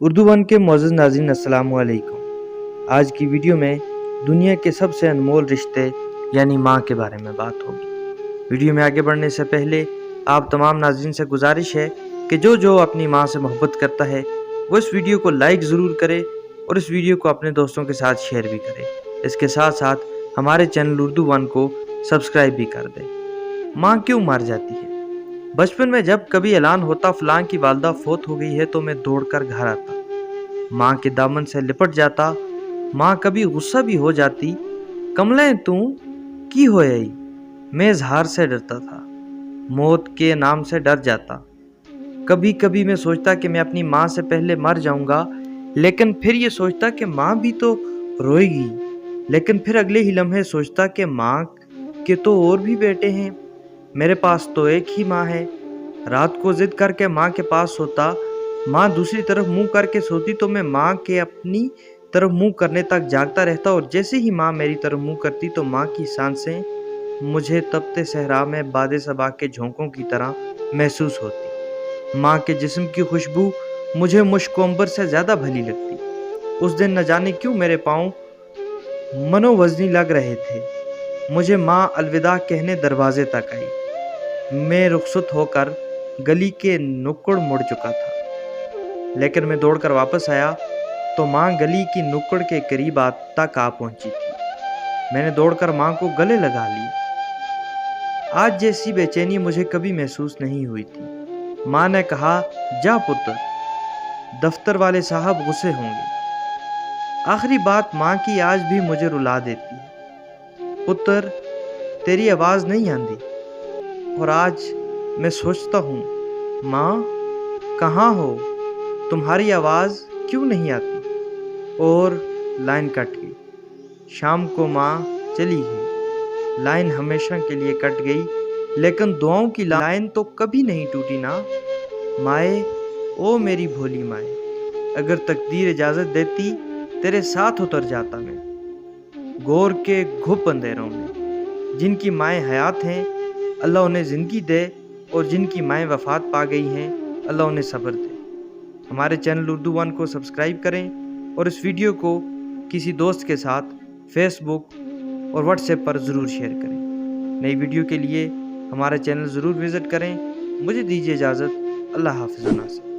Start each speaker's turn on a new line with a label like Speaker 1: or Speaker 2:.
Speaker 1: Urdu one کے معزز ناظرین السلام علیکم۔ آج کی ویڈیو میں دنیا کے سب سے انمول رشتے یعنی ماں کے بارے میں بات ہوگی۔ ویڈیو میں آگے بڑھنے سے پہلے آپ تمام ناظرین سے گزارش ہے کہ جو اپنی ماں سے محبت کرتا ہے وہ اس ویڈیو کو لائک ضرور کرے اور اس ویڈیو کو اپنے دوستوں کے ساتھ شیئر بھی کرے۔ اس کے ساتھ ساتھ ہمارے چینل اردو ون کو سبسکرائب بھی کر دے۔ ماں کیوں مر جاتی ہے؟ بچپن میں جب کبھی اعلان ہوتا فلاں کی والدہ فوت ہو گئی ہے تو میں دوڑ کر گھر آتا، ماں کے دامن سے لپٹ جاتا۔ ماں کبھی غصہ بھی ہو جاتی، کملیں تو کی ہوئی؟ میں اظہار سے ڈرتا تھا، موت کے نام سے ڈر جاتا۔ کبھی کبھی میں سوچتا کہ میں اپنی ماں سے پہلے مر جاؤں گا، لیکن پھر یہ سوچتا کہ ماں بھی تو روئے گی، لیکن پھر اگلے ہی لمحے سوچتا کہ ماں کے تو اور بھی بیٹے ہیں، میرے پاس تو ایک ہی ماں ہے۔ رات کو ضد کر کے ماں کے پاس سوتا، ماں دوسری طرف منہ کر کے سوتی تو میں ماں کے اپنی طرف منہ کرنے تک جاگتا رہتا، اور جیسے ہی ماں میری طرف منہ کرتی تو ماں کی سانسیں مجھے تپتے صحرا میں باد صبا کے جھونکوں کی طرح محسوس ہوتی۔ ماں کے جسم کی خوشبو مجھے مشک و عنبر سے زیادہ بھلی لگتی۔ اس دن نہ جانے کیوں میرے پاؤں منو وزنی لگ رہے تھے۔ مجھے ماں الوداع کہنے دروازے تک آئی۔ میں رخصت ہو کر گلی کے نکڑ مڑ چکا تھا، لیکن میں دوڑ کر واپس آیا تو ماں گلی کی نکڑ کے قریب تک آ پہنچی تھی۔ میں نے دوڑ کر ماں کو گلے لگا لی۔ آج جیسی بے چینی مجھے کبھی محسوس نہیں ہوئی تھی۔ ماں نے کہا، جا پتر، دفتر والے صاحب غصے ہوں گے۔ آخری بات ماں کی آج بھی مجھے رلا دیتی ہے۔ پتر، تیری آواز نہیں آندی۔ اور آج میں سوچتا ہوں، ماں کہاں ہو؟ تمہاری آواز کیوں نہیں آتی؟ اور لائن کٹ گئی۔ شام کو ماں چلی گئی، لائن ہمیشہ کے لیے کٹ گئی، لیکن دعاؤں کی لائن تو کبھی نہیں ٹوٹی نا۔ مائے، او میری بھولی مائے، اگر تقدیر اجازت دیتی تیرے ساتھ اتر جاتا میں، گور کے گھپ اندھیروں میں۔ جن کی مائیں حیات ہیں اللہ انہیں زندگی دے، اور جن کی مائیں وفات پا گئی ہیں اللہ انہیں صبر دے۔ ہمارے چینل اردو ون کو سبسکرائب کریں اور اس ویڈیو کو کسی دوست کے ساتھ فیس بک اور واٹس ایپ پر ضرور شیئر کریں۔ نئی ویڈیو کے لیے ہمارا چینل ضرور وزٹ کریں۔ مجھے دیجیے اجازت۔ اللہ حافظ و ناصر۔